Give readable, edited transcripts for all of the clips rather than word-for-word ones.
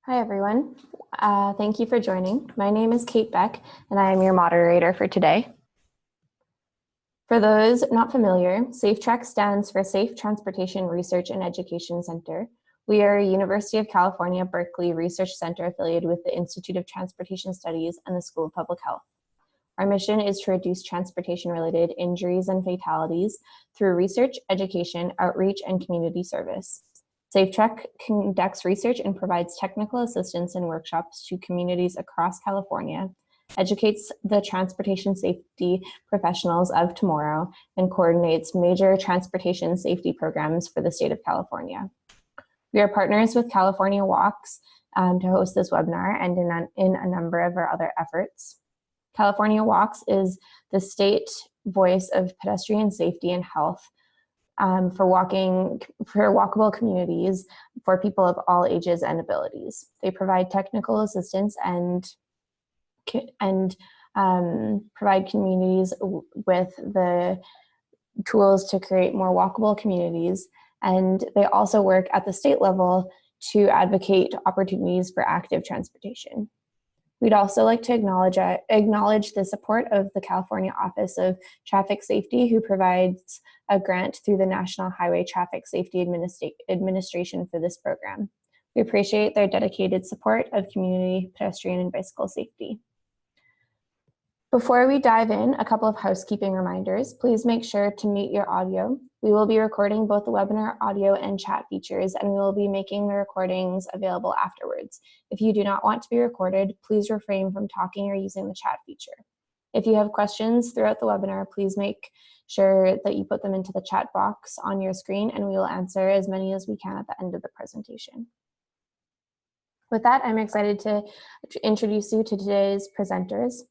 Hi, everyone. Thank you for joining. My name is Kate Beck, and I am your moderator for today. For those not familiar, SafeTREC stands for Safe Transportation Research and Education Center. We are a University of California, Berkeley research center affiliated with the Institute of Transportation Studies and the School of Public Health. Our mission is to reduce transportation-related injuries and fatalities through research, education, outreach, and community service. SafeTREC conducts research and provides technical assistance and workshops to communities across California, educates the transportation safety professionals of tomorrow, and coordinates major transportation safety programs for the state of California. We are partners with California Walks to host this webinar and in a number of our other efforts. California Walks is the state voice of pedestrian safety and health for walkable communities for people of all ages and abilities. They provide technical assistance and provide communities with the tools to create more walkable communities. And they also work at the state level to advocate opportunities for active transportation. We'd also like to acknowledge the support of the California Office of Traffic Safety, who provides a grant through the National Highway Traffic Safety Administration for this program. We appreciate their dedicated support of community pedestrian and bicycle safety. Before we dive in, a couple of housekeeping reminders. Please make sure to mute your audio. We will be recording both the webinar audio and chat features, and we will be making the recordings available afterwards. If you do not want to be recorded, please refrain from talking or using the chat feature. If you have questions throughout the webinar, please make sure that you put them into the chat box on your screen, and we will answer as many as we can at the end of the presentation. With that, I'm excited to introduce you to today's presenters.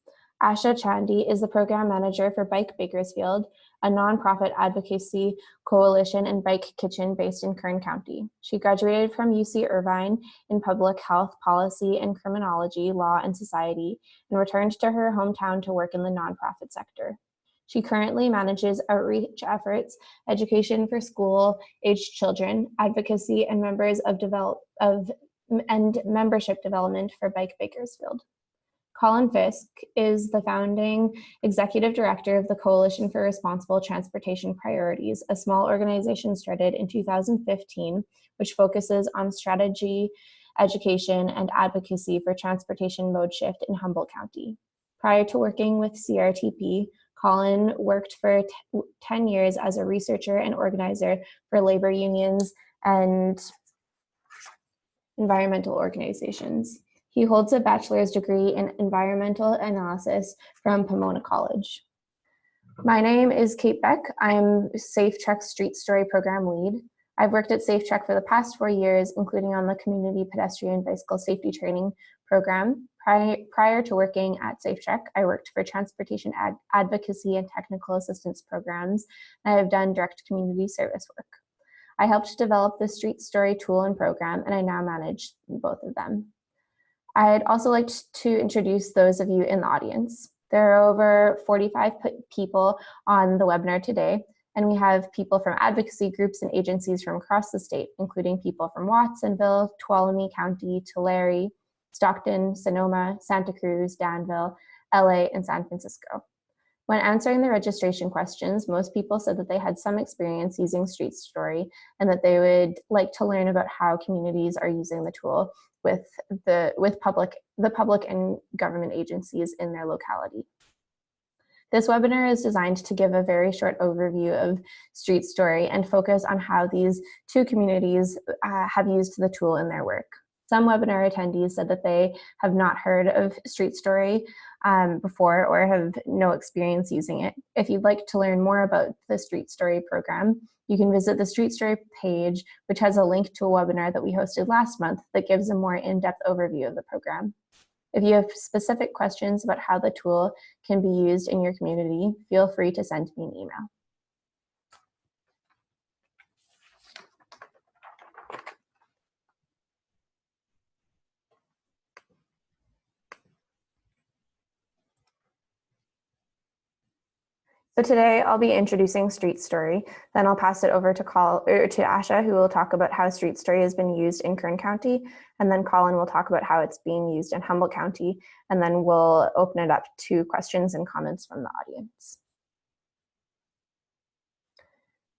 Asha Chandy is the program manager for Bike Bakersfield, a nonprofit advocacy coalition and bike kitchen based in Kern County. She graduated from UC Irvine in public health policy and criminology, law, and society, and returned to her hometown to work in the nonprofit sector. She currently manages outreach efforts, education for school-aged children, advocacy, and membership development for Bike Bakersfield. Colin Fiske is the founding executive director of the Coalition for Responsible Transportation Priorities, a small organization started in 2015, which focuses on strategy, education, and advocacy for transportation mode shift in Humboldt County. Prior to working with CRTP, Colin worked for 10 years as a researcher and organizer for labor unions and environmental organizations. He holds a bachelor's degree in environmental analysis from Pomona College. My name is Kate Beck. I'm SafeTREC Street Story Program Lead. I've worked at SafeTREC for the past 4 years, including on the Community Pedestrian Bicycle Safety Training Program. Prior to working at SafeTREC, I worked for transportation advocacy and technical assistance programs, and I have done direct community service work. I helped develop the Street Story tool and program, and I now manage both of them. I'd also like to introduce those of you in the audience. There are over 45 people on the webinar today, and we have people from advocacy groups and agencies from across the state, including people from Watsonville, Tuolumne County, Tulare, Stockton, Sonoma, Santa Cruz, Danville, LA, and San Francisco. When answering the registration questions, most people said that they had some experience using Street Story and that they would like to learn about how communities are using the tool with the public and government agencies in their locality. This webinar is designed to give a very short overview of Street Story and focus on how these two communities have used the tool in their work. Some webinar attendees said that they have not heard of Street Story before or have no experience using it. If you'd like to learn more about the Street Story program, you can visit the Street Story page, which has a link to a webinar that we hosted last month that gives a more in-depth overview of the program. If you have specific questions about how the tool can be used in your community, feel free to send me an email. So today I'll be introducing Street Story, then I'll pass it over to Asha, who will talk about how Street Story has been used in Kern County, and then Colin will talk about how it's being used in Humboldt County, and then we'll open it up to questions and comments from the audience.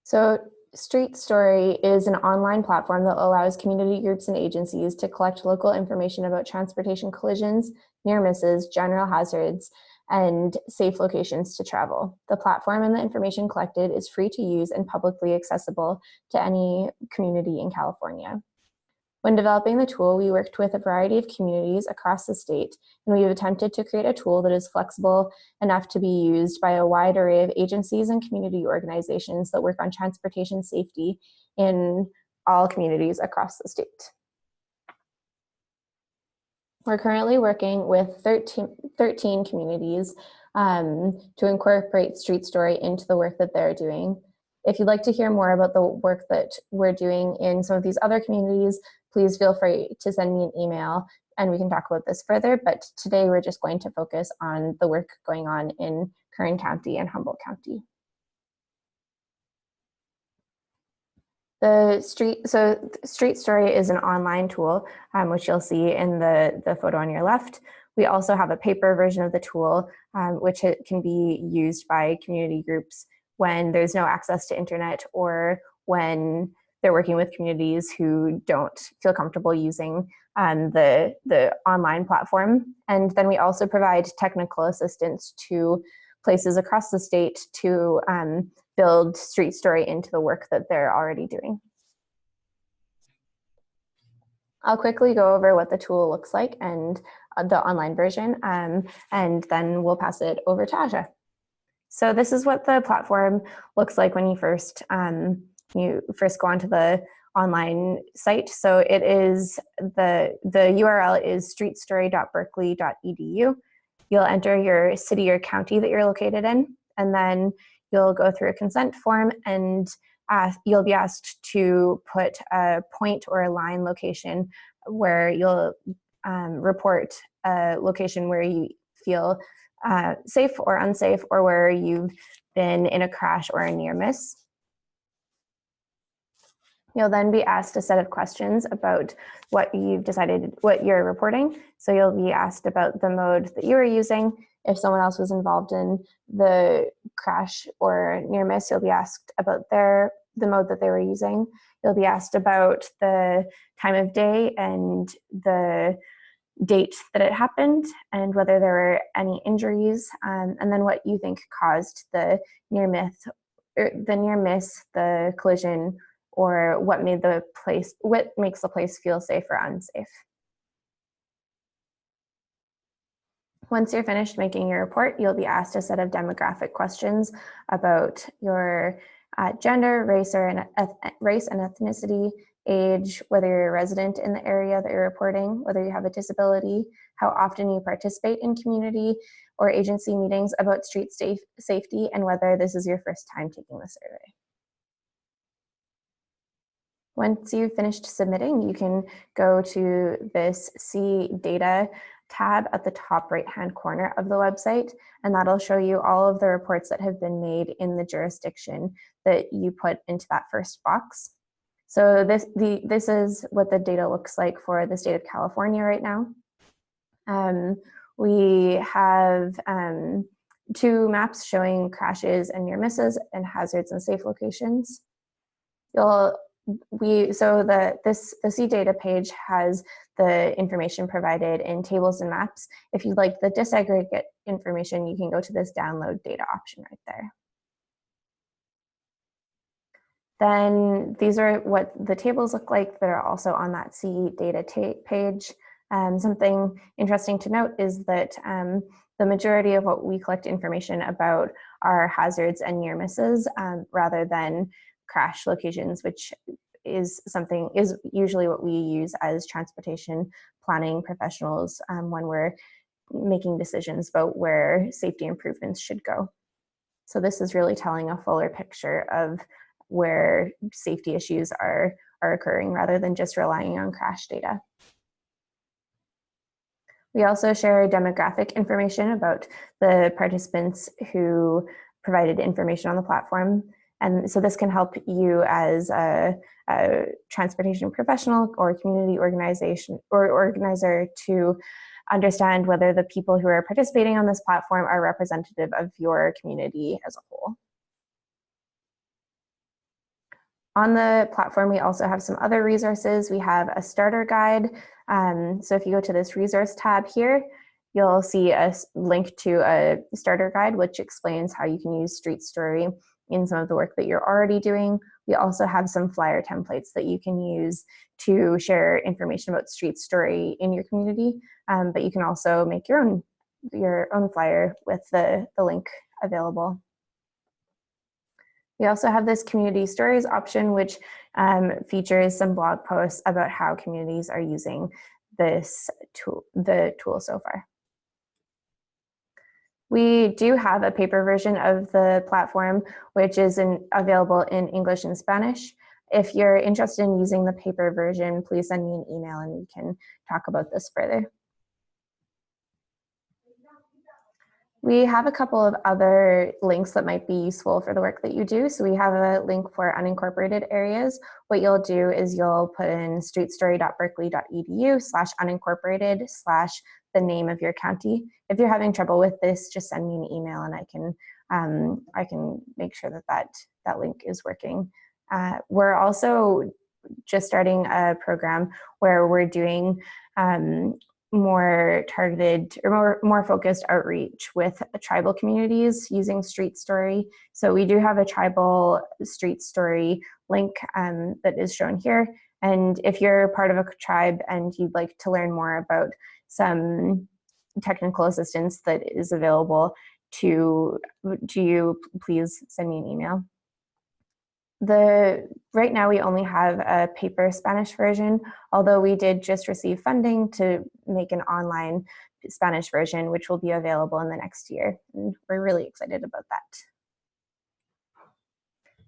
So Street Story is an online platform that allows community groups and agencies to collect local information about transportation collisions, near misses, general hazards, and safe locations to travel. The platform and the information collected is free to use and publicly accessible to any community in California. When developing the tool, we worked with a variety of communities across the state, and we've attempted to create a tool that is flexible enough to be used by a wide array of agencies and community organizations that work on transportation safety in all communities across the state. We're currently working with 13 communities to incorporate Street Story into the work that they're doing. If you'd like to hear more about the work that we're doing in some of these other communities, please feel free to send me an email and we can talk about this further. But today we're just going to focus on the work going on in Kern County and Humboldt County. Street Story is an online tool, which you'll see in the photo on your left. We also have a paper version of the tool, which can be used by community groups when there's no access to internet or when they're working with communities who don't feel comfortable using the online platform. And then we also provide technical assistance to places across the state to build Street Story into the work that they're already doing. I'll quickly go over what the tool looks like and the online version, and then we'll pass it over to Asha. So this is what the platform looks like when you first go onto the online site. So it is the URL is streetstory.berkeley.edu. You'll enter your city or county that you're located in, and then you'll go through a consent form and you'll be asked to put a point or a line location where you'll report a location where you feel safe or unsafe, or where you've been in a crash or a near miss. You'll then be asked a set of questions about what you've decided, what you're reporting. So you'll be asked about the mode that you were using. If someone else was involved in the crash or near miss, you'll be asked about the mode that they were using. You'll be asked about the time of day and the date that it happened, and whether there were any injuries, and then what you think caused the near miss, the collision, or what makes the place feel safe or unsafe. Once you're finished making your report, you'll be asked a set of demographic questions about your gender, race and ethnicity, age, whether you're a resident in the area that you're reporting, whether you have a disability, how often you participate in community or agency meetings about street safety, and whether this is your first time taking the survey. Once you've finished submitting, you can go to this See Data tab at the top right-hand corner of the website, and that'll show you all of the reports that have been made in the jurisdiction that you put into that first box. So this is what the data looks like for the state of California right now. We have 2 maps showing crashes and near misses and hazards and safe locations. The See Data page has the information provided in tables and maps. If you'd like the disaggregate information, you can go to this download data option right there. Then these are what the tables look like that are also on that See Data page. Something interesting to note is that the majority of what we collect information about are hazards and near misses rather than crash locations, which is usually what we use as transportation planning professionals when we're making decisions about where safety improvements should go. So this is really telling a fuller picture of where safety issues are occurring rather than just relying on crash data. We also share demographic information about the participants who provided information on the platform. And so this can help you as a transportation professional or community organization or organizer to understand whether the people who are participating on this platform are representative of your community as a whole. On the platform, we also have some other resources. We have a starter guide. So if you go to this resource tab here, you'll see a link to a starter guide, which explains how you can use Street Story in some of the work that you're already doing. We also have some flyer templates that you can use to share information about Street Story in your community, but you can also make your own flyer with the link available. We also have this community stories option, which features some blog posts about how communities are using this tool, the tool so far. We do have a paper version of the platform, which is available in English and Spanish. If you're interested in using the paper version, please send me an email and we can talk about this further. We have a couple of other links that might be useful for the work that you do. So we have a link for unincorporated areas. What you'll do is you'll put in streetstory.berkeley.edu/unincorporated/ the name of your county. If you're having trouble with this, just send me an email and I can make sure that link is working. We're also just starting a program where we're doing more targeted or more focused outreach with tribal communities using Street Story. So we do have a tribal Street Story link that is shown here. And if you're part of a tribe and you'd like to learn more about some technical assistance that is available to you, please send me an email. Right now we only have a paper Spanish version, although we did just receive funding to make an online Spanish version, which will be available in the next year. And we're really excited about that.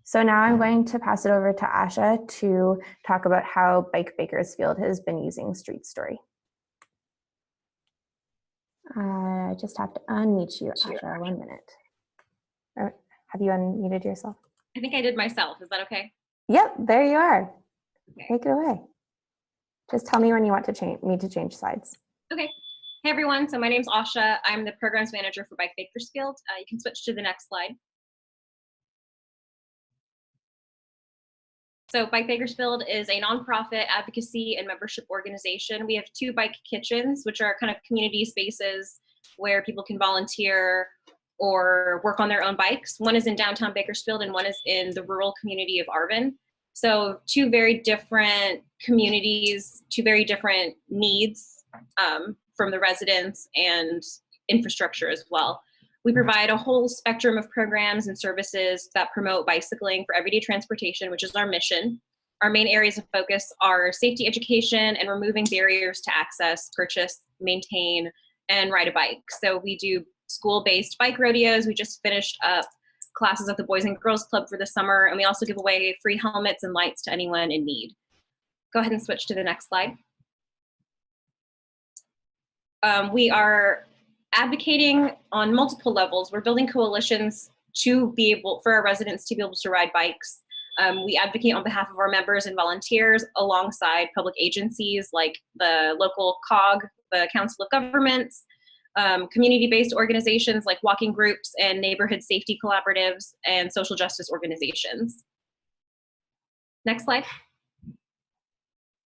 So now I'm going to pass it over to Asha to talk about how Bakersfield has been using Street Story. I just have to unmute you, Asha, 1 minute. Have you unmuted yourself? I think I did myself. Is that okay? Yep, there you are. Okay. Take it away. Just tell me when you want to change slides. Okay. Hey everyone. So my name's Asha. I'm the programs manager for Bakersfield. You can switch to the next slide. So Bakersfield is a nonprofit advocacy and membership organization. We have 2 bike kitchens, which are kind of community spaces where people can volunteer or work on their own bikes. One is in downtown Bakersfield and one is in the rural community of Arvin. So 2 very different communities, 2 very different needs from the residents and infrastructure as well. We provide a whole spectrum of programs and services that promote bicycling for everyday transportation, which is our mission. Our main areas of focus are safety education and removing barriers to access, purchase, maintain, and ride a bike. So we do school-based bike rodeos. We just finished up classes at the Boys and Girls Club for the summer, and we also give away free helmets and lights to anyone in need. Go ahead and switch to the next slide. We are advocating on multiple levels. We're building coalitions to be able, for our residents to be able to ride bikes. We advocate on behalf of our members and volunteers alongside public agencies like the local COG, the Council of Governments, community-based organizations like walking groups and neighborhood safety collaboratives and social justice organizations. Next slide.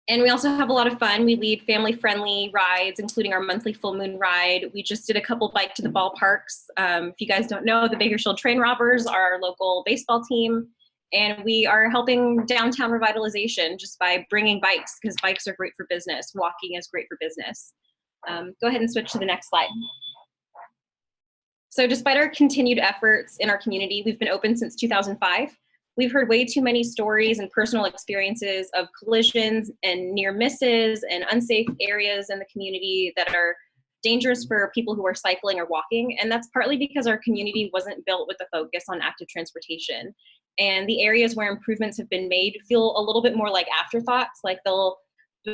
And we also have a lot of fun. We lead family-friendly rides, including our monthly full moon ride. We just did a couple bike to the ballparks. If you guys don't know, the Bakersfield Train Robbers are our local baseball team. And we are helping downtown revitalization just by bringing bikes, because bikes are great for business. Walking is great for business. Go ahead and switch to the next slide. So despite our continued efforts in our community, we've been open since 2005. We've heard way too many stories and personal experiences of collisions and near misses and unsafe areas in the community that are dangerous for people who are cycling or walking. And that's partly because our community wasn't built with a focus on active transportation. And the areas where improvements have been made feel a little bit more like afterthoughts, like they'll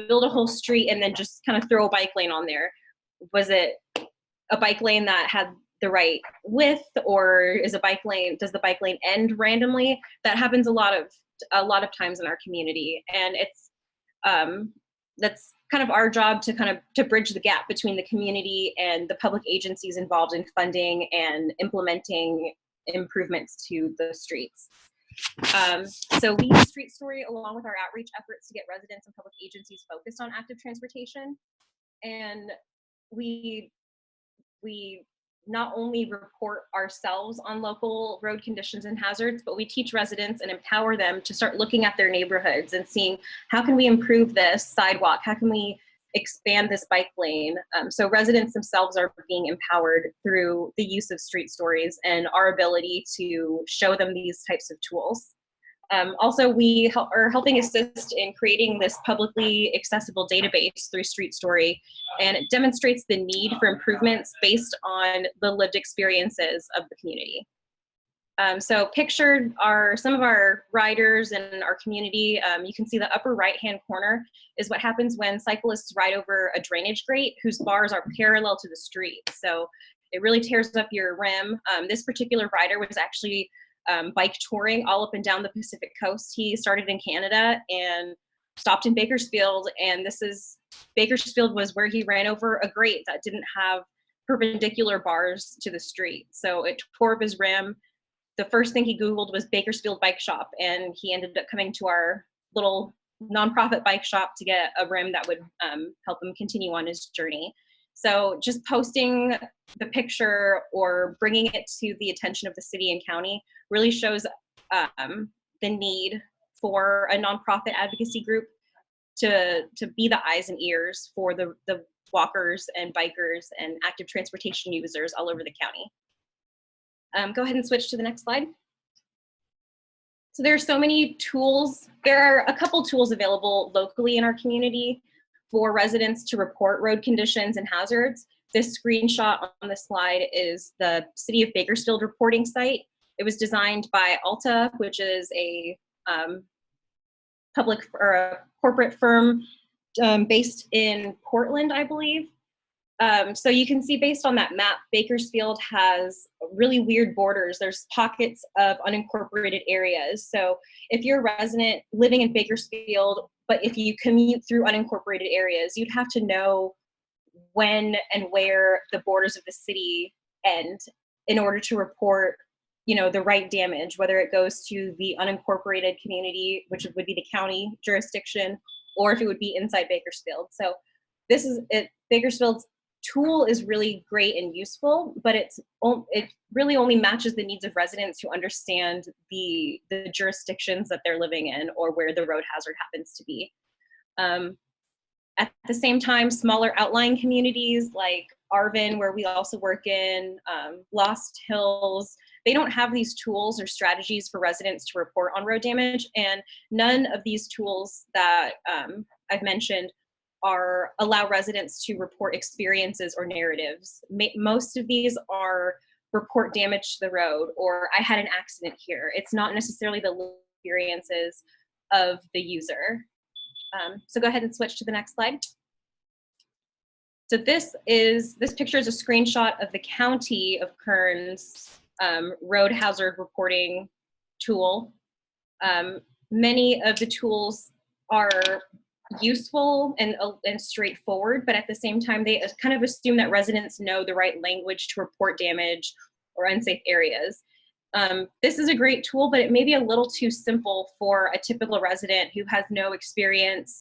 build a whole street and then just kind of throw a bike lane on there. Was it a bike lane that had the right width, or is does the bike lane end randomly? That happens a lot of times in our community, and it's that's kind of our job to bridge the gap between the community and the public agencies involved in funding and implementing improvements to the streets. So we use Street Story along with our outreach efforts to get residents and public agencies focused on active transportation. And we not only report ourselves on local road conditions and hazards, but we teach residents and empower them to start looking at their neighborhoods and seeing how can we improve this sidewalk, how can we expand this bike lane. So residents themselves are being empowered through the use of street stories and our ability to show them these types of tools. Also, we are helping assist in creating this publicly accessible database through Street Story, and it demonstrates the need for improvements based on the lived experiences of the community. So pictured are some of our riders in our community. You can see the upper right-hand corner is what happens when cyclists ride over a drainage grate whose bars are parallel to the street. So it really tears up your rim. This particular rider was actually bike touring all up and down the Pacific coast. He started in Canada and stopped in Bakersfield, and Bakersfield was where he ran over a grate that didn't have perpendicular bars to the street. So it tore up his rim. The first thing he Googled was Bakersfield bike shop, and he ended up coming to our little nonprofit bike shop to get a rim that would help him continue on his journey. So just posting the picture or bringing it to the attention of the city and county really shows the need for a nonprofit advocacy group to be the eyes and ears for the walkers and bikers and active transportation users all over the county. Go ahead and switch to the next slide. So there are so many tools. There are a couple tools available locally in our community for residents to report road conditions and hazards. This screenshot on the slide is the City of Bakersfield reporting site. It was designed by Alta, which is a public or a corporate firm based in Portland, I believe. So you can see based on that map, Bakersfield has really weird borders. There's pockets of unincorporated areas. So if you're a resident living in Bakersfield, but if you commute through unincorporated areas, you'd have to know when and where the borders of the city end in order to report, the right damage, whether it goes to the unincorporated community, which would be the county jurisdiction, or if it would be inside Bakersfield. So this is it. Bakersfield's tool is really great and useful, but it really only matches the needs of residents who understand the jurisdictions that they're living in or where the road hazard happens to be. At the same time, smaller outlying communities like Arvin, where we also work in, Lost Hills, they don't have these tools or strategies for residents to report on road damage, and none of these tools that I've mentioned allow residents to report experiences or narratives. Most of these are report damage to the road, or I had an accident here. It's not necessarily the experiences of the user. So go ahead and switch to the next slide. So this picture is a screenshot of the county of Kern's road hazard reporting tool. Many of the tools are useful and straightforward, but at the same time, they kind of assume that residents know the right language to report damage or unsafe areas. This is a great tool, but it may be a little too simple for a typical resident who has no experience,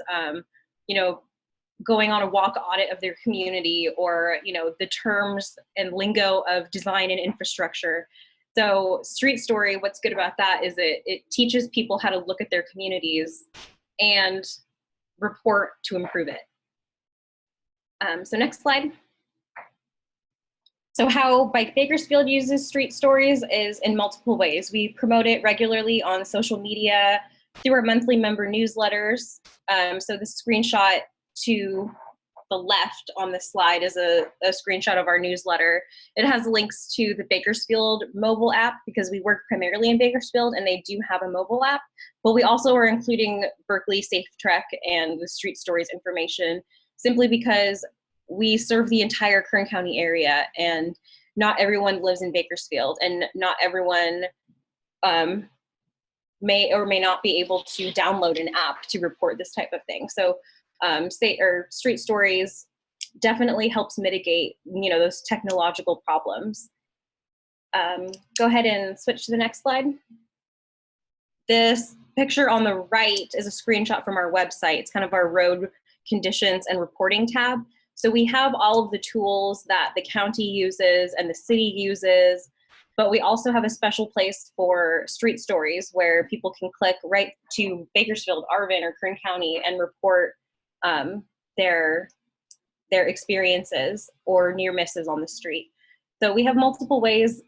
going on a walk audit of their community, or the terms and lingo of design and infrastructure. So Street Story, what's good about that is it teaches people how to look at their communities and report to improve it. So next slide. So how Bike Bakersfield uses Street Stories is in multiple ways. We promote it regularly on social media, through our monthly member newsletters. So the screenshot to the left on this slide is a screenshot of our newsletter. It has links to the Bakersfield mobile app because we work primarily in Bakersfield and they do have a mobile app, but we also are including Berkeley SafeTREC and the Street Stories information simply because we serve the entire Kern County area, and not everyone lives in Bakersfield, and not everyone may or may not be able to download an app to report this type of thing. So street stories definitely helps mitigate, those technological problems. Go ahead and switch to the next slide. This picture on the right is a screenshot from our website. It's kind of our road conditions and reporting tab. So we have all of the tools that the county uses and the city uses, but we also have a special place for street stories where people can click right to Bakersfield, Arvin, or Kern County and report their experiences or near misses on the street. So we have multiple ways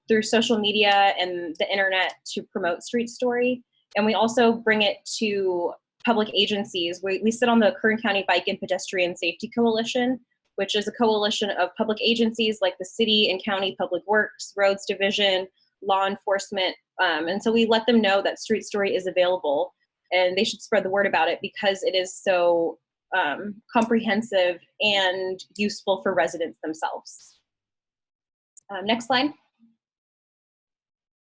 through social media and the internet to promote Street Story. And we also bring it to public agencies. We sit on the Kern County Bike and Pedestrian Safety Coalition, which is a coalition of public agencies like the city and county public works, roads division, law enforcement. And so we let them know that Street Story is available and they should spread the word about it because it is so comprehensive and useful for residents themselves. Next slide.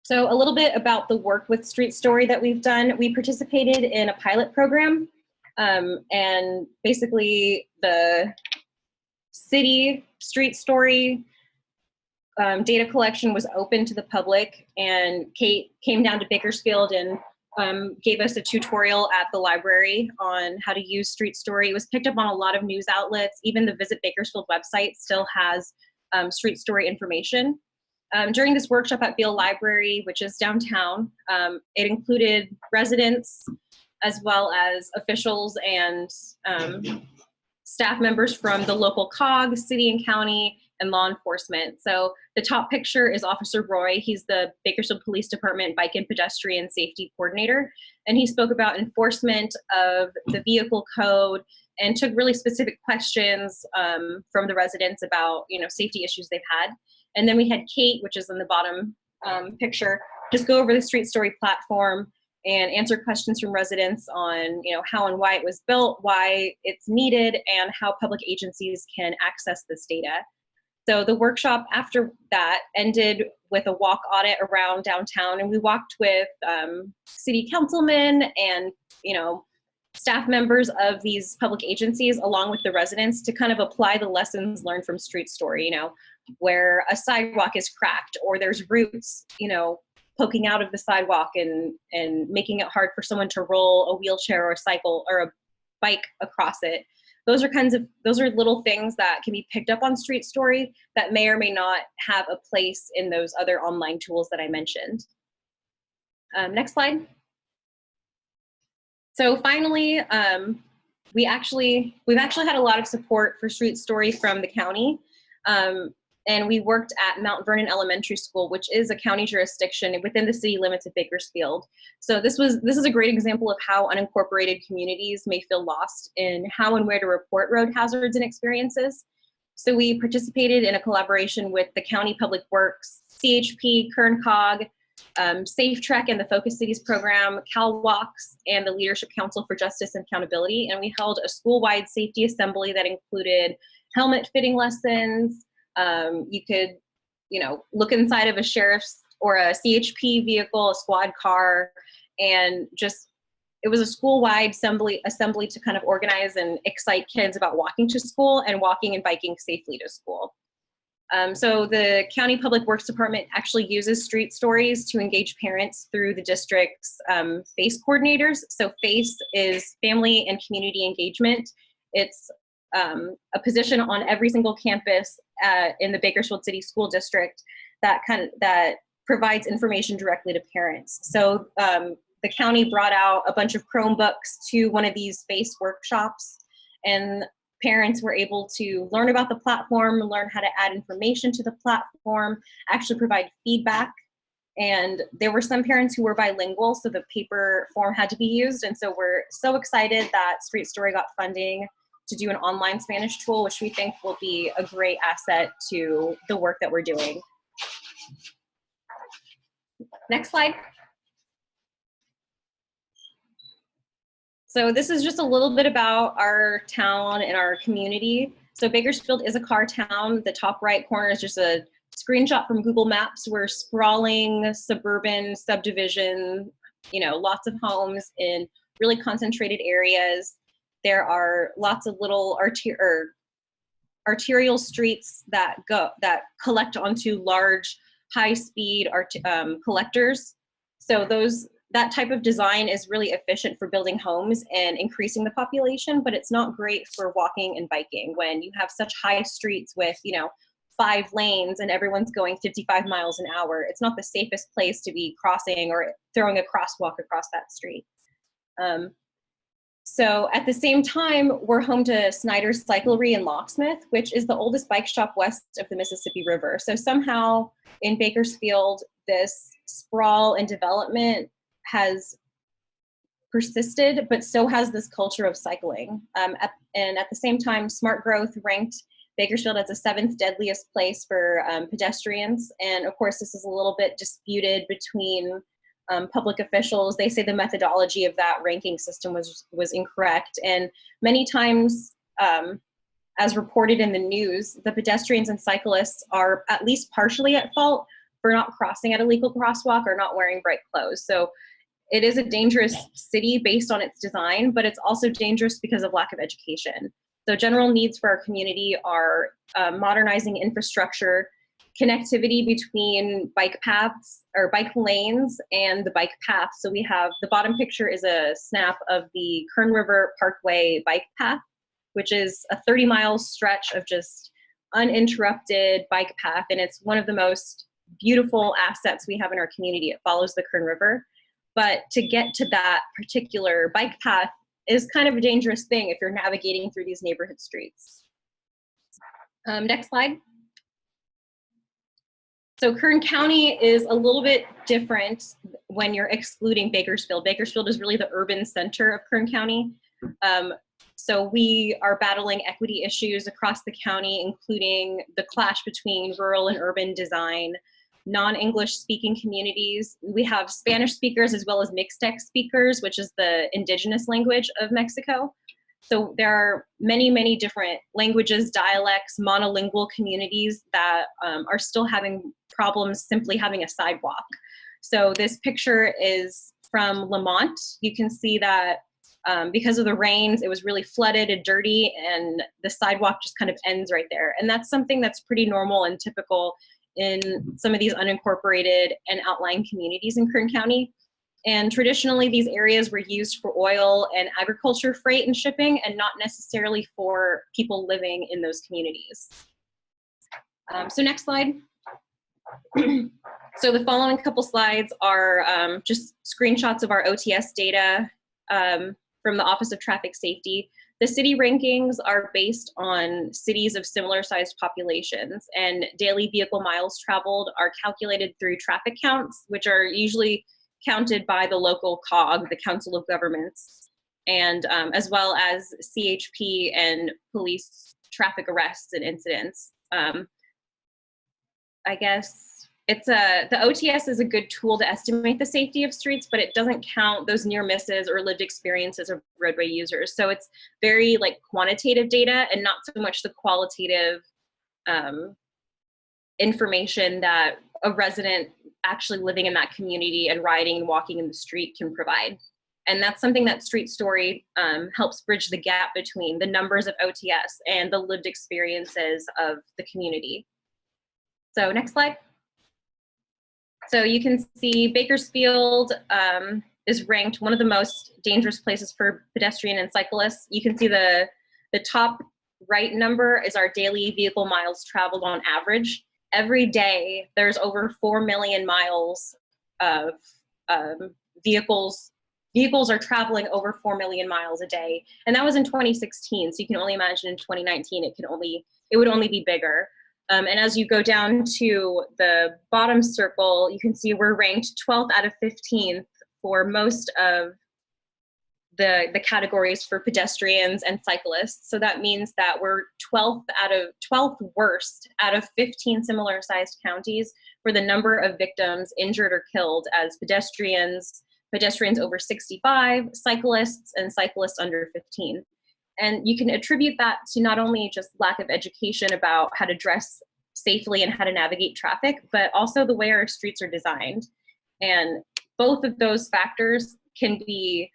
So a little bit about the work with Street Story that we've done. We participated in a pilot program, and basically the city Street Story data collection was open to the public, and Kate came down to Bakersfield and gave us a tutorial at the library on how to use Street Story. It was picked up on a lot of news outlets. Even the Visit Bakersfield website still has Street Story information. During this workshop at Beale Library, which is downtown, it included residents as well as officials and staff members from the local COG, city and county, and law enforcement. So the top picture is Officer Roy. He's the Bakersfield Police Department Bike and Pedestrian Safety Coordinator. And he spoke about enforcement of the vehicle code and took really specific questions from the residents about, safety issues they've had. And then we had Kate, which is in the bottom picture, just go over the Street Story platform and answer questions from residents on, how and why it was built, why it's needed, and how public agencies can access this data. So the workshop after that ended with a walk audit around downtown, and we walked with city councilmen and, staff members of these public agencies along with the residents to kind of apply the lessons learned from Street Story, where a sidewalk is cracked or there's roots, poking out of the sidewalk and making it hard for someone to roll a wheelchair or a cycle or a bike across it. Those are little things that can be picked up on Street Story that may or may not have a place in those other online tools that I mentioned. Next slide. So finally, we've actually had a lot of support for Street Story from the county. And we worked at Mount Vernon Elementary School, which is a county jurisdiction within the city limits of Bakersfield. So this is a great example of how unincorporated communities may feel lost in how and where to report road hazards and experiences. So we participated in a collaboration with the County Public Works, CHP, Kern COG, SafeTREC and the Focus Cities program, CalWalks, and the Leadership Council for Justice and Accountability. And we held a school-wide safety assembly that included helmet fitting lessons. You could, look inside of a sheriff's or a CHP vehicle, a squad car, and it was a school-wide assembly to kind of organize and excite kids about walking to school and walking and biking safely to school. So the County Public Works Department actually uses Street Stories to engage parents through the district's FACE coordinators. So FACE is Family and Community Engagement. It's a position on every single campus in the Bakersfield City School District that provides information directly to parents. So the county brought out a bunch of Chromebooks to one of these FACE workshops, and parents were able to learn about the platform, learn how to add information to the platform, actually provide feedback. And there were some parents who were bilingual, so the paper form had to be used. And so we're so excited that Street Story got funding to do an online Spanish tool, which we think will be a great asset to the work that we're doing. Next slide. So this is just a little bit about our town and our community. So Bakersfield is a car town. The top right corner is just a screenshot from Google Maps, we're sprawling suburban subdivision, you know, lots of homes in really concentrated areas. There are lots of little arterial streets that collect onto large, high-speed collectors. So that type of design is really efficient for building homes and increasing the population, but it's not great for walking and biking when you have such high streets with, you know, 5 lanes and everyone's going 55 miles an hour. It's not the safest place to be crossing or throwing a crosswalk across that street. So at the same time, we're home to Snyder's Cyclery in Locksmith, which is the oldest bike shop west of the Mississippi River. So somehow in Bakersfield, this sprawl and development has persisted, but so has this culture of cycling. And at the same time, Smart Growth ranked Bakersfield as the 7th deadliest place for pedestrians. And of course, this is a little bit disputed between public officials. They say the methodology of that ranking system was incorrect. And many times, as reported in the news, the pedestrians and cyclists are at least partially at fault for not crossing at a legal crosswalk or not wearing bright clothes. So it is a dangerous city based on its design, but it's also dangerous because of lack of education. So general needs for our community are modernizing infrastructure, connectivity between bike paths or bike lanes and the bike path. So we have, the bottom picture is a snap of the Kern River Parkway bike path, which is a 30-mile stretch of just uninterrupted bike path. And it's one of the most beautiful assets we have in our community. It follows the Kern River. But to get to that particular bike path is kind of a dangerous thing if you're navigating through these neighborhood streets. Next slide. So Kern County is a little bit different when you're excluding Bakersfield. Bakersfield is really the urban center of Kern County. So we are battling equity issues across the county, including the clash between rural and urban design, non-English speaking communities. We have Spanish speakers as well as Mixtec speakers, which is the indigenous language of Mexico. So there are many, many different languages, dialects, monolingual communities that are still having problems simply having a sidewalk. So this picture is from Lamont. You can see that because of the rains, it was really flooded and dirty, and the sidewalk just kind of ends right there. And that's something that's pretty normal and typical in some of these unincorporated and outlying communities in Kern County. And traditionally, these areas were used for oil and agriculture freight and shipping, and not necessarily for people living in those communities. So next slide. So the following couple slides are just screenshots of our OTS data from the Office of Traffic Safety. The city rankings are based on cities of similar sized populations, and daily vehicle miles traveled are calculated through traffic counts, which are usually counted by the local COG, the Council of Governments, and as well as CHP and police traffic arrests and incidents. I guess the OTS is a good tool to estimate the safety of streets, but it doesn't count those near misses or lived experiences of roadway users. So it's very like quantitative data and not so much the qualitative information that a resident actually living in that community and riding and walking in the street can provide. And that's something that Street Story helps bridge the gap between the numbers of OTS and the lived experiences of the community. So next slide. So you can see Bakersfield is ranked one of the most dangerous places for pedestrian and cyclists. You can see the top right number is our daily vehicle miles traveled on average. Every day, there's over 4 million miles of vehicles. Vehicles are traveling over 4 million miles a day. And that was in 2016. So you can only imagine in 2019, it would only be bigger. And as you go down to the bottom circle, you can see we're ranked 12th out of 15th for most of the categories for pedestrians and cyclists. So that means that we're 12th worst out of 15 similar sized counties for the number of victims injured or killed as pedestrians over 65, cyclists, and cyclists under 15. And you can attribute that to not only just lack of education about how to dress safely and how to navigate traffic, but also the way our streets are designed. And both of those factors can be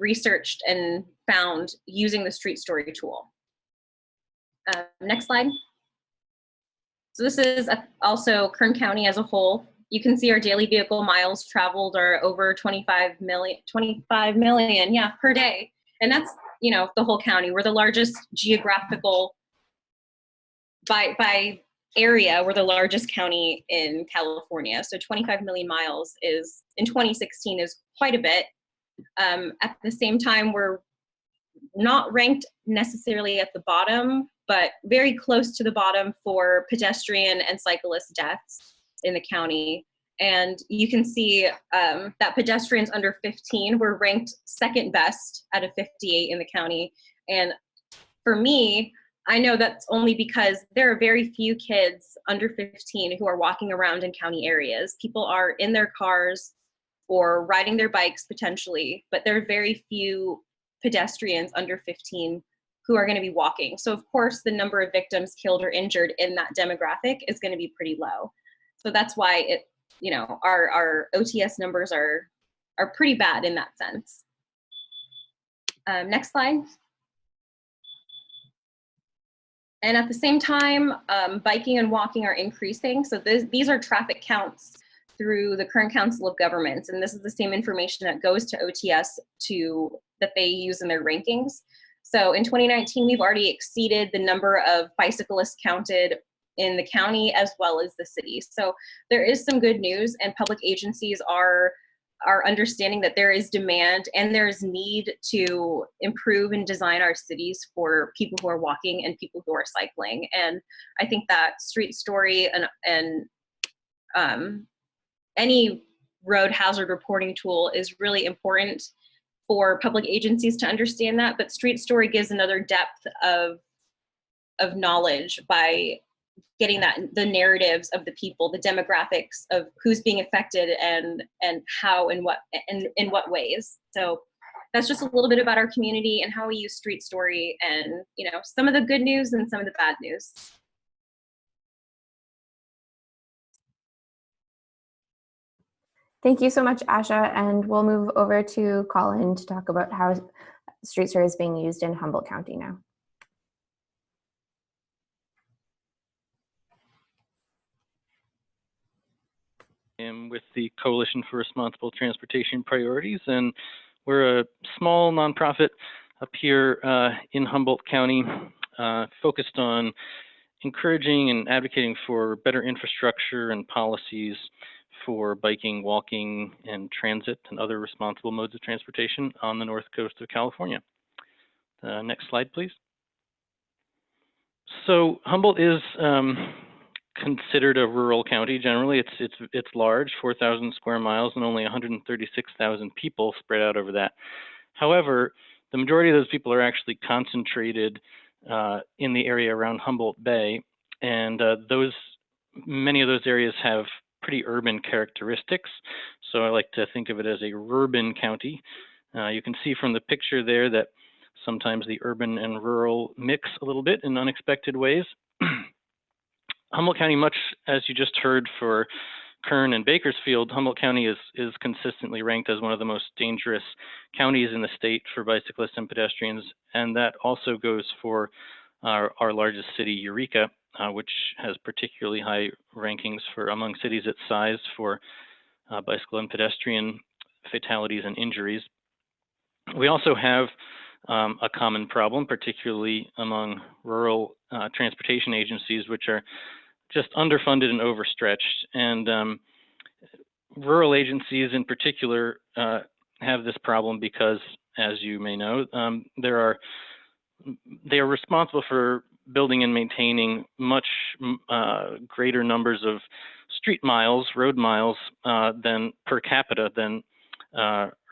researched and found using the street story tool. Next slide. So this is also Kern County as a whole. You can see our daily vehicle miles traveled are over 25 million, yeah, per day. And that's, you know, the whole county. We're the largest geographical, by area, we're the largest county in California. So 25 million miles is, in 2016, is quite a bit. At the same time, we're not ranked necessarily at the bottom, but very close to the bottom for pedestrian and cyclist deaths in the county. And you can see that pedestrians under 15 were ranked second best out of 58 in the county. And for me, I know that's only because there are very few kids under 15 who are walking around in county areas. People are in their cars or riding their bikes potentially, but there are very few pedestrians under 15 who are going to be walking. So of course, the number of victims killed or injured in that demographic is going to be pretty low. So that's why it, you know, our OTS numbers are pretty bad in that sense. Next slide. And at the same time, biking and walking are increasing. So these are traffic counts through the Kern Council of Governments. And this is the same information that goes to OTS that they use in their rankings. So in 2019, we've already exceeded the number of bicyclists counted in the county as well as the city. So there is some good news, and public agencies are understanding that there is demand and there's need to improve and design our cities for people who are walking and people who are cycling. And I think that street story and any road hazard reporting tool is really important for public agencies to understand that, but Street Story gives another depth of knowledge by getting the narratives of the people, the demographics of who's being affected and how and what and in what ways. So that's just a little bit about our community and how we use Street Story, and you know, some of the good news and some of the bad news. Thank you so much, Asha, and we'll move over to Colin to talk about how Street Story is being used in Humboldt County now. I'm with the Coalition for Responsible Transportation Priorities, and we're a small nonprofit up here in Humboldt County, focused on encouraging and advocating for better infrastructure and policies for biking, walking, and transit and other responsible modes of transportation on the north coast of California. Next slide, please. So Humboldt is considered a rural county. Generally, it's large, 4,000 square miles, and only 136,000 people spread out over that. However, the majority of those people are actually concentrated in the area around Humboldt Bay, and many of those areas have pretty urban characteristics. So I like to think of it as a rurban county. You can see from the picture there that sometimes the urban and rural mix a little bit in unexpected ways. Humboldt County, much as you just heard for Kern and Bakersfield, Humboldt County is consistently ranked as one of the most dangerous counties in the state for bicyclists and pedestrians, and that also goes for our largest city, Eureka, which has particularly high rankings among cities its size for bicycle and pedestrian fatalities and injuries. We also have a common problem, particularly among rural transportation agencies, which are just underfunded and overstretched. And rural agencies in particular have this problem because, as you may know, they are responsible for building and maintaining much greater numbers of street miles, road miles, than per capita than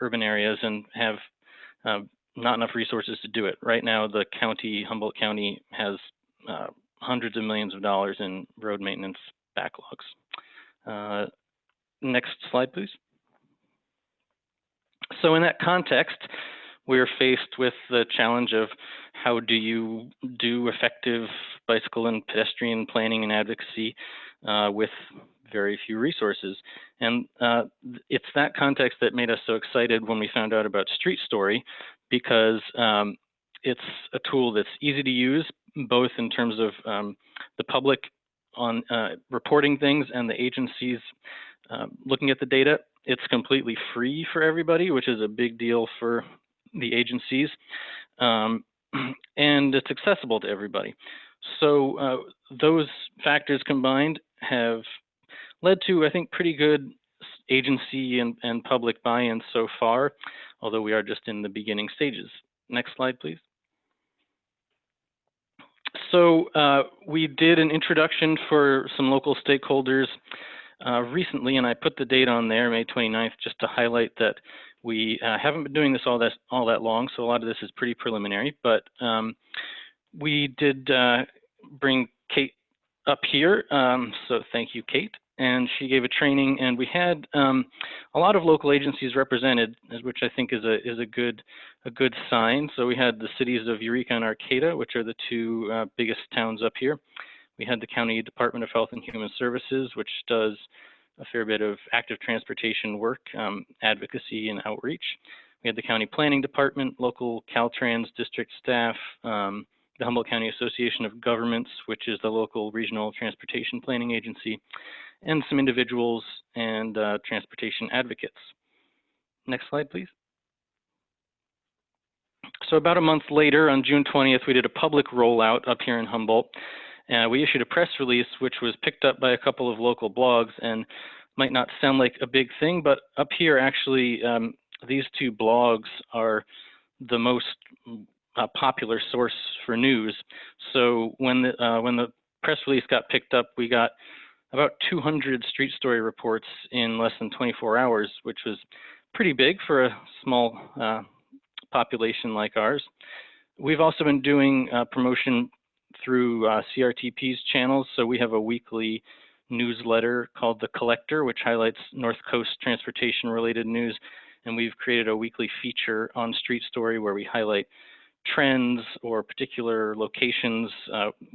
urban areas, and have not enough resources to do it. Right now, the county, Humboldt County, has hundreds of millions of dollars in road maintenance backlogs. Next slide, please. So in that context, we're faced with the challenge of how do you do effective bicycle and pedestrian planning and advocacy with very few resources? And it's that context that made us so excited when we found out about StreetStory, because it's a tool that's easy to use, both in terms of the public on reporting things and the agencies looking at the data. It's completely free for everybody, which is a big deal for the agencies, and it's accessible to everybody. So those factors combined have led to, I think, pretty good agency and public buy-in so far, although we are just in the beginning stages. Next slide, please. So we did an introduction for some local stakeholders recently, and I put the date on there, May 29th, just to highlight that we haven't been doing this all that long, so a lot of this is pretty preliminary, but we did bring Kate up here, so thank you, Kate. And she gave a training, and we had a lot of local agencies represented, which I think is a good sign. So we had the cities of Eureka and Arcata, which are the two biggest towns up here. We had the County Department of Health and Human Services, which does a fair bit of active transportation work, advocacy, and outreach. We had the County Planning Department, local Caltrans district staff, the Humboldt County Association of Governments, which is the local regional transportation planning agency, and some individuals and transportation advocates. Next slide, please. So about a month later, on June 20th, we did a public rollout up here in Humboldt. We issued a press release, which was picked up by a couple of local blogs, and might not sound like a big thing, but up here, actually, these two blogs are the most popular source for news. So when the press release got picked up, we got about 200 StreetStory reports in less than 24 hours, which was pretty big for a small population like ours. We've also been doing promotion through CRTP's channels. So we have a weekly newsletter called The Collector, which highlights North Coast transportation related news. And we've created a weekly feature on StreetStory where we highlight trends or particular locations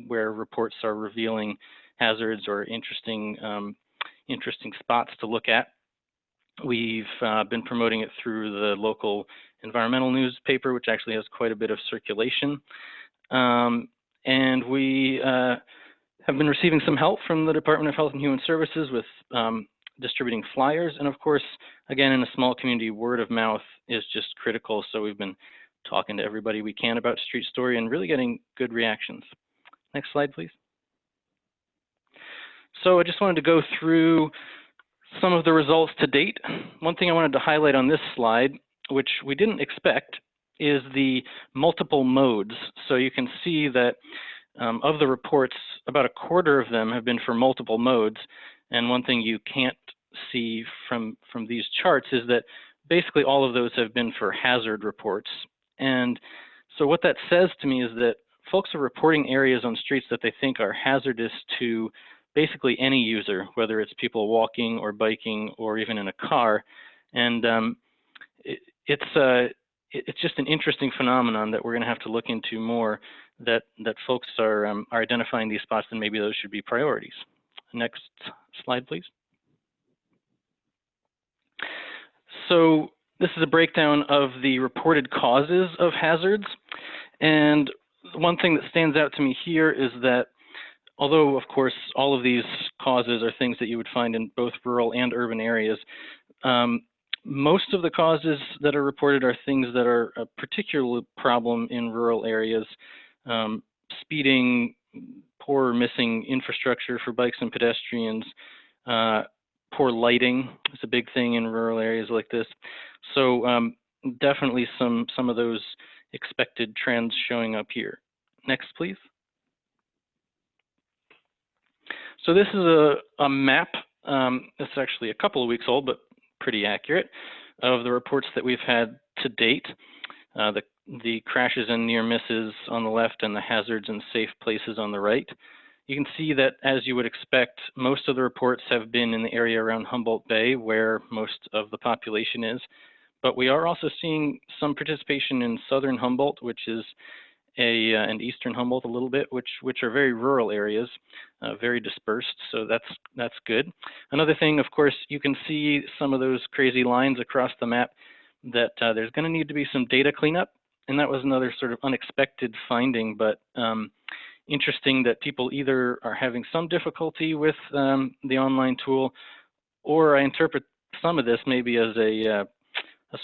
where reports are revealing hazards or interesting spots to look at. We've been promoting it through the local environmental newspaper, which actually has quite a bit of circulation. And we have been receiving some help from the Department of Health and Human Services with distributing flyers. And of course, again, in a small community, word of mouth is just critical. So we've been talking to everybody we can about StreetStory and really getting good reactions. Next slide, please. So I just wanted to go through some of the results to date. One thing I wanted to highlight on this slide, which we didn't expect, is the multiple modes. So you can see that of the reports, about a quarter of them have been for multiple modes. And one thing you can't see from these charts is that basically all of those have been for hazard reports. And so what that says to me is that folks are reporting areas on streets that they think are hazardous to basically any user, whether it's people walking or biking or even in a car. And it's just an interesting phenomenon that we're going to have to look into more, that folks are identifying these spots, and maybe those should be priorities. Next slide, please. So this is a breakdown of the reported causes of hazards. And one thing that stands out to me here is that although, of course, all of these causes are things that you would find in both rural and urban areas, most of the causes that are reported are things that are a particular problem in rural areas. Speeding, poor missing infrastructure for bikes and pedestrians, poor lighting is a big thing in rural areas like this. So definitely some of those expected trends showing up here. Next, please. So this is a map. It's actually a couple of weeks old, but pretty accurate, of the reports that we've had to date. The crashes and near misses on the left and the hazards and safe places on the right. You can see that, as you would expect, most of the reports have been in the area around Humboldt Bay, where most of the population is. But we are also seeing some participation in southern Humboldt, which is and eastern Humboldt a little bit, which are very rural areas, very dispersed. So that's good. Another thing, of course, you can see some of those crazy lines across the map that there's going to need to be some data cleanup, and that was another sort of unexpected finding, but interesting that people either are having some difficulty with the online tool, or I interpret some of this maybe as a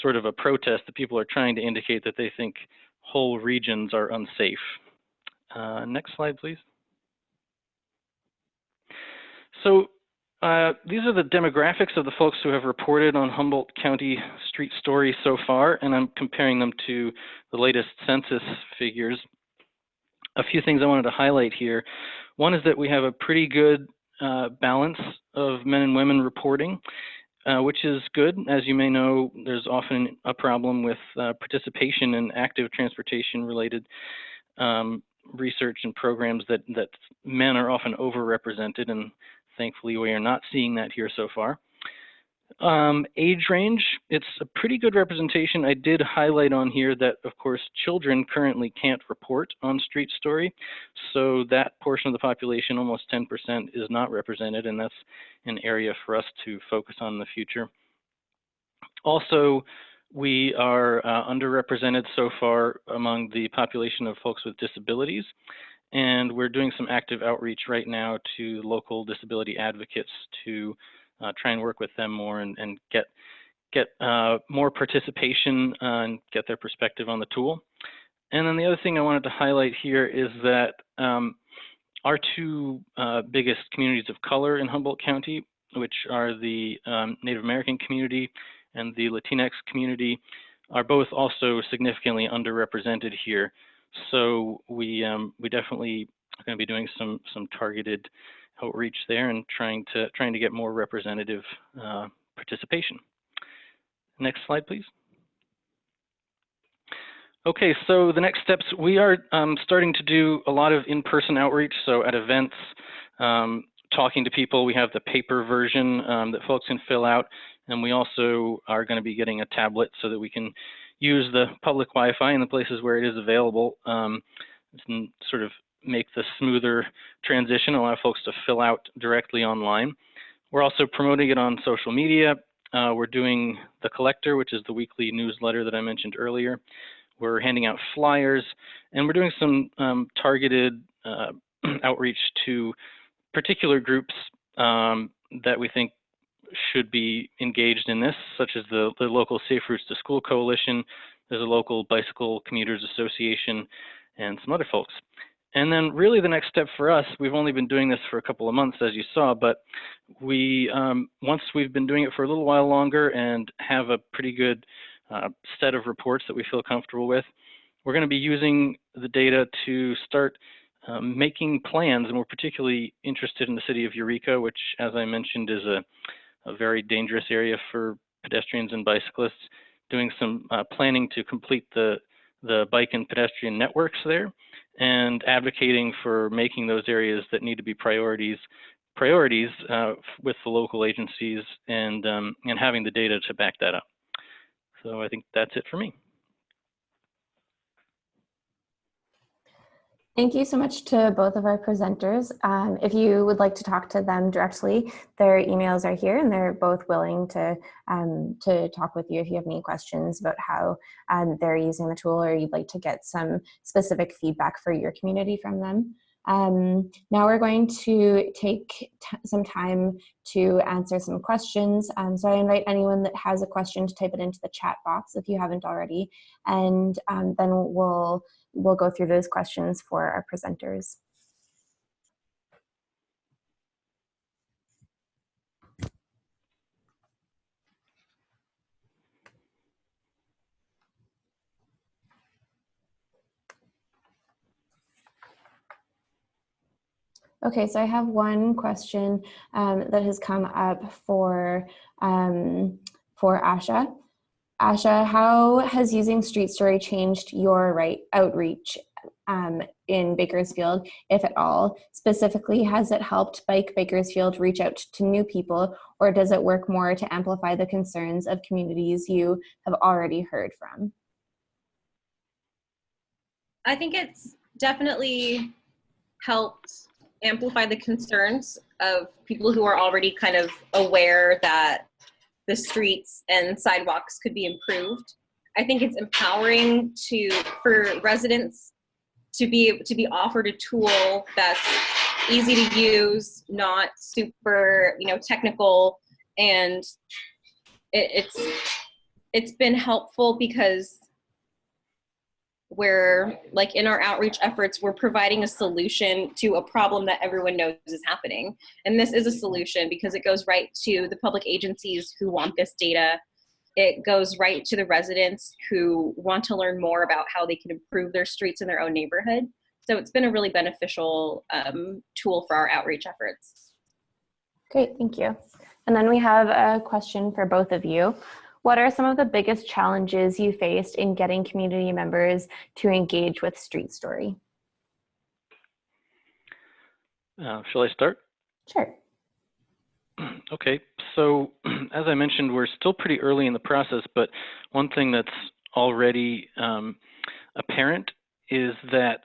sort of a protest that people are trying to indicate that they think whole regions are unsafe. Next slide, please. So these are the demographics of the folks who have reported on Humboldt County street stories so far, and I'm comparing them to the latest census figures. A few things I wanted to highlight here. One is that we have a pretty good balance of men and women reporting, which is good. As you may know, there's often a problem with participation in active transportation related research and programs that men are often overrepresented, and thankfully we are not seeing that here so far. Age range, it's a pretty good representation. I did highlight on here that, of course, children currently can't report on Street Story, so that portion of the population, almost 10%, is not represented, and that's an area for us to focus on in the future. Also, we are underrepresented so far among the population of folks with disabilities, and we're doing some active outreach right now to local disability advocates to try and work with them more and get more participation and get their perspective on the tool. And then the other thing I wanted to highlight here is that our two biggest communities of color in Humboldt County, which are the Native American community and the Latinx community, are both also significantly underrepresented here. So we definitely are going to be doing some targeted outreach there and trying to get more representative participation. Next slide, please. Okay, so the next steps, we are starting to do a lot of in-person outreach. So at events, talking to people, we have the paper version that folks can fill out, and we also are going to be getting a tablet so that we can use the public Wi-Fi in the places where it is available, and sort of make the smoother transition, allow folks to fill out directly online. We're also promoting it on social media. We're doing the Collector, which is the weekly newsletter that I mentioned earlier. We're handing out flyers, and we're doing some targeted outreach to particular groups that we think should be engaged in this, such as the local Safe Routes to School Coalition. There's a local Bicycle Commuters Association, and some other folks. And then really the next step for us, we've only been doing this for a couple of months, as you saw, but we once we've been doing it for a little while longer and have a pretty good set of reports that we feel comfortable with, we're going to be using the data to start making plans, and we're particularly interested in the city of Eureka, which, as I mentioned, is a very dangerous area for pedestrians and bicyclists, doing some planning to complete the bike and pedestrian networks there, and advocating for making those areas that need to be priorities with the local agencies, and having the data to back that up. So I think that's it for me. Thank you so much to both of our presenters. If you would like to talk to them directly, their emails are here, and they're both willing to talk with you if you have any questions about how they're using the tool, or you'd like to get some specific feedback for your community from them. Now we're going to take some time to answer some questions. So I invite anyone that has a question to type it into the chat box if you haven't already, and then we'll go through those questions for our presenters. Okay, so I have one question that has come up for Asha. Asha, how has using Street Story changed your outreach in Bakersfield, if at all? Specifically, has it helped Bike Bakersfield reach out to new people, or does it work more to amplify the concerns of communities you have already heard from? I think it's definitely helped amplify the concerns of people who are already kind of aware that the streets and sidewalks could be improved. I think it's empowering for residents to be offered a tool that's easy to use, not super, technical, and it's been helpful because we're like in our outreach efforts, we're providing a solution to a problem that everyone knows is happening. And this is a solution because it goes right to the public agencies who want this data. It goes right to the residents who want to learn more about how they can improve their streets in their own neighborhood. So it's been a really beneficial tool for our outreach efforts. Great, thank you. And then we have a question for both of you. What are some of the biggest challenges you faced in getting community members to engage with Street Story? Shall I start? Sure. Okay, so as I mentioned, we're still pretty early in the process, but one thing that's already apparent is that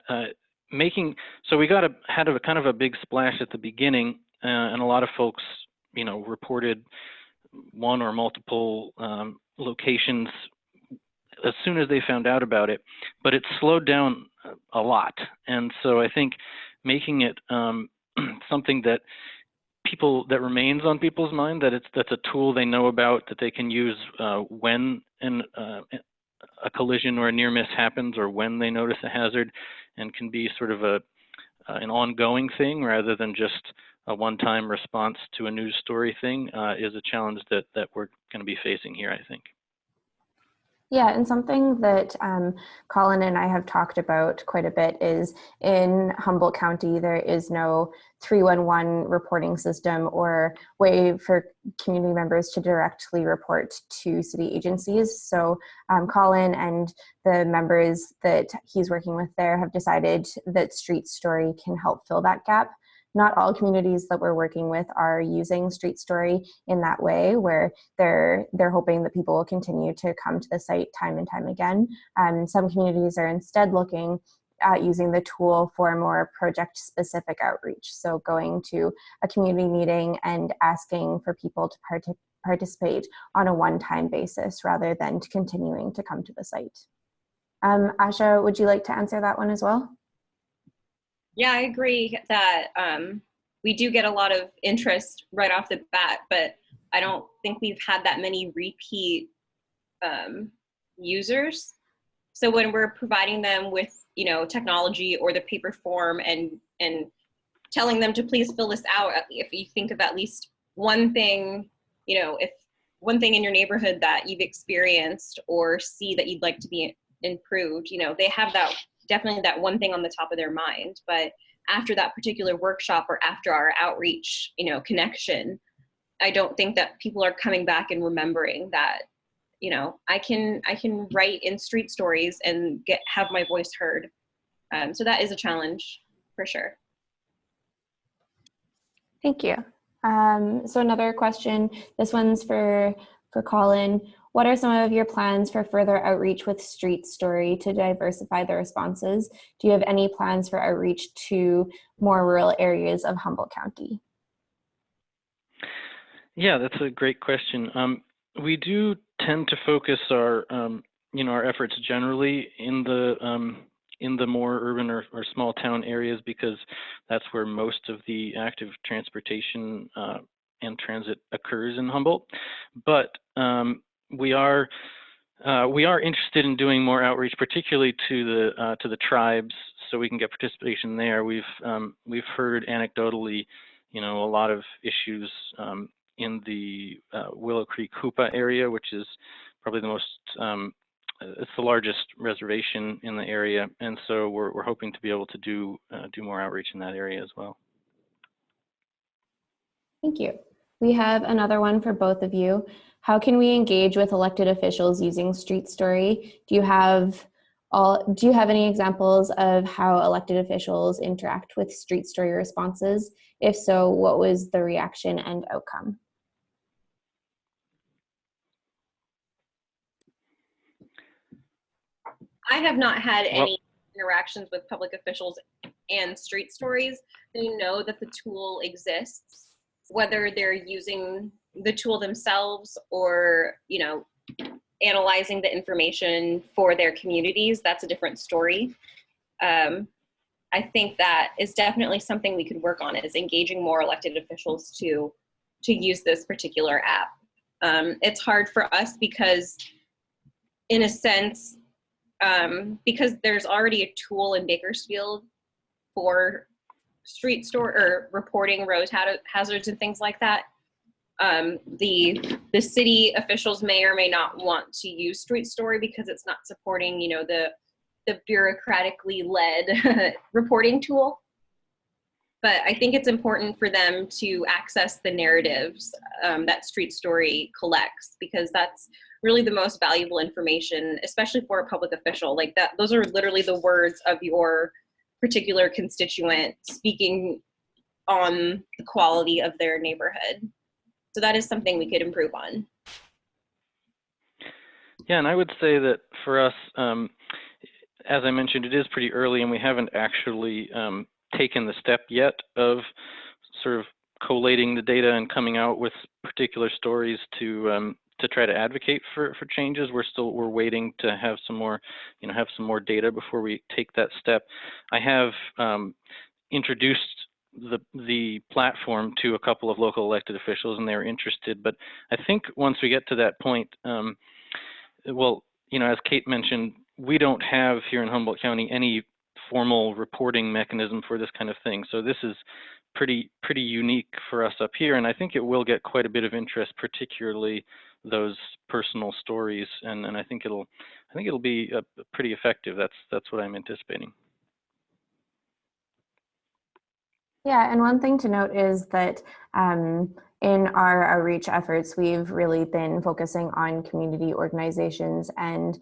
so we had a kind of a big splash at the beginning, and a lot of folks, reported one or multiple locations as soon as they found out about it, but it slowed down a lot. And so I think making it something that remains on people's mind, that's a tool they know about, that they can use when a collision or a near miss happens, or when they notice a hazard, and can be sort of an ongoing thing rather than just a one-time response to a news story thing, is a challenge that we're going to be facing here, I think. Yeah, and something that Colin and I have talked about quite a bit is in Humboldt County, there is no 311 reporting system or way for community members to directly report to city agencies. So Colin and the members that he's working with there have decided that Street Story can help fill that gap. Not all communities that we're working with are using Street Story in that way, where they're hoping that people will continue to come to the site time and time again. Some communities are instead looking at using the tool for more project-specific outreach. So going to a community meeting and asking for people to participate on a one-time basis rather than continuing to come to the site. Asha, would you like to answer that one as well? Yeah, I agree that we do get a lot of interest right off the bat, but I don't think we've had that many repeat users. So when we're providing them with, technology or the paper form and telling them to please fill this out, if you think of at least one thing, if one thing in your neighborhood that you've experienced or see that you'd like to be improved, they have definitely that one thing on the top of their mind. But after that particular workshop or after our outreach, connection, I don't think that people are coming back and remembering that, I can write in Street Stories and have my voice heard. So that is a challenge for sure. Thank you. So another question, this one's for Colin. What are some of your plans for further outreach with Street Story to diversify the responses? Do you have any plans for outreach to more rural areas of Humboldt County? Yeah, that's a great question. We do tend to focus our efforts generally in the more urban or small town areas, because that's where most of the active transportation and transit occurs in Humboldt. But we are interested in doing more outreach, particularly to the tribes, so we can get participation there. We've heard anecdotally, a lot of issues in the Willow Creek Hoopa area, which is probably the most it's the largest reservation in the area, and so we're hoping to be able to do more outreach in that area as well. Thank you. We have another one for both of you. How can we engage with elected officials using Street Story? Do you have any examples of how elected officials interact with Street Story responses? If so, what was the reaction and outcome? I have not had any interactions with public officials and street stories, they know that the tool exists, whether they're using the tool themselves or, you know, analyzing the information for their communities. That's a different story. I think that is definitely something we could work on, is engaging more elected officials to use this particular app. It's hard for us because, in a sense, because there's already a tool in Bakersfield for street store or reporting road hazards and things like that. The city officials may or may not want to use Street Story because it's not supporting, you know, the bureaucratically led reporting tool. But I think it's important for them to access the narratives that Street Story collects, because that's really the most valuable information, especially for a public official. Like that, those are literally the words of your particular constituent speaking on the quality of their neighborhood. So that is something we could improve on. Yeah, and I would say that for us, as I mentioned, it is pretty early and we haven't actually taken the step yet of sort of collating the data and coming out with particular stories to try to advocate for changes. We're waiting to have some more, you know, have some more data before we take that step. I have introduced the platform to a couple of local elected officials and they were interested, but I think once we get to that point, well, you know, as Kate mentioned, we don't have here in Humboldt County any formal reporting mechanism for this kind of thing. So this is pretty unique for us up here, and I think it will get quite a bit of interest, particularly those personal stories, and I think it'll be pretty effective. That's what I'm anticipating. Yeah, and one thing to note is that in our outreach efforts, we've really been focusing on community organizations and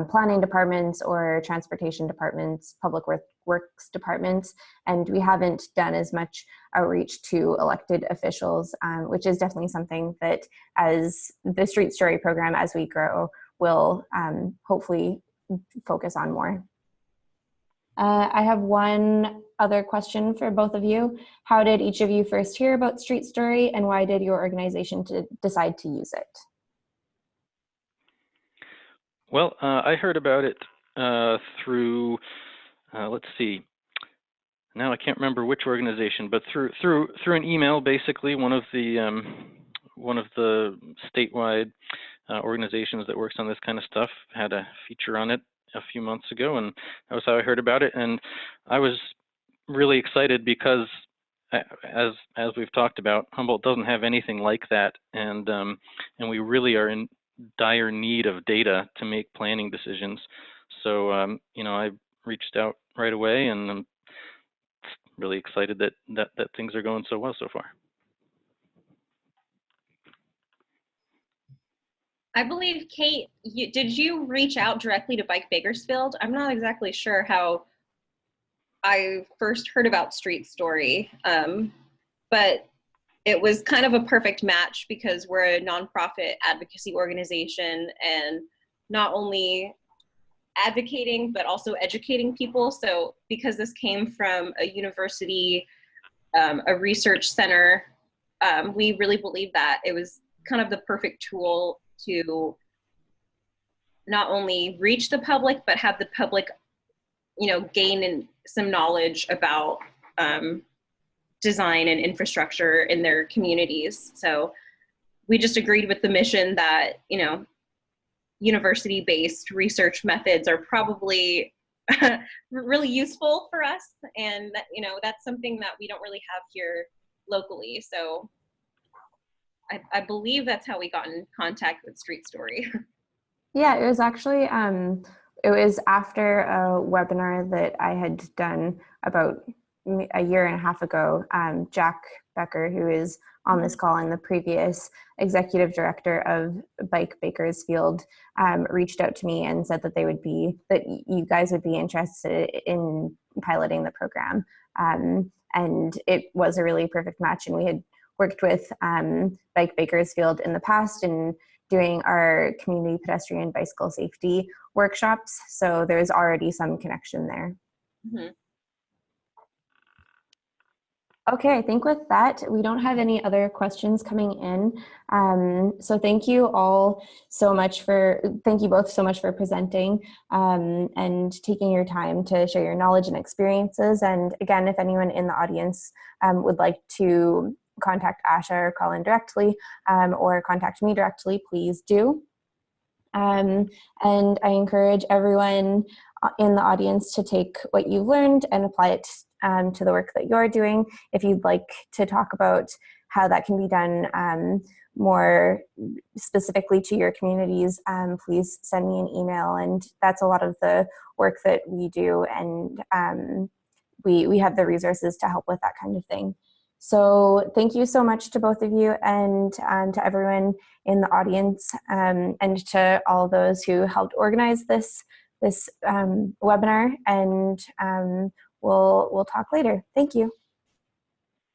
planning departments or transportation departments, public works departments, and we haven't done as much outreach to elected officials, which is definitely something that, as the Street Story program, as we grow, will hopefully focus on more. I have one other question for both of you. How did each of you first hear about Street Story, and why did your organization decide to use it? Well, I heard about it through, let's see, now I can't remember which organization, but through an email. Basically, one of the statewide organizations that works on this kind of stuff had a feature on it a few months ago, and that was how I heard about it. And I was really excited because, as we've talked about, Humboldt doesn't have anything like that, and we really are in dire need of data to make planning decisions. So you know, I reached out right away, and I'm really excited that things are going so well so far. I believe, Kate, did you reach out directly to Bike Bakersfield? I'm not exactly sure how I first heard about Street Story, but it was kind of a perfect match because we're a nonprofit advocacy organization, and not only advocating, but also educating people. So because this came from a university, a research center, we really believe that it was kind of the perfect tool to not only reach the public, but have the public, you know, gain some knowledge about design and infrastructure in their communities. So we just agreed with the mission that, you know, university-based research methods are probably really useful for us, and that, you know, that's something that we don't really have here locally. So I believe that's how we got in contact with Street Story. Yeah, it was actually, it was after a webinar that I had done about a year and a half ago. Jack Becker, who is on this call and the previous executive director of Bike Bakersfield, reached out to me and said that you guys would be interested in piloting the program. And it was a really perfect match, and we had worked with Bike Bakersfield in the past, and doing our community pedestrian bicycle safety workshops. So there's already some connection there. Mhm. Okay, I think with that, we don't have any other questions coming in. So thank you all so much thank you both so much for presenting and taking your time to share your knowledge and experiences. And again, if anyone in the audience would like to contact Asha or Colin directly or contact me directly, please do. And I encourage everyone in the audience to take what you've learned and apply it to the work that you're doing. If you'd like to talk about how that can be done more specifically to your communities, please send me an email. And that's a lot of the work that we do, and we have the resources to help with that kind of thing. So thank you so much to both of you, and to everyone in the audience, and to all those who helped organize this webinar. And we'll talk later. Thank you.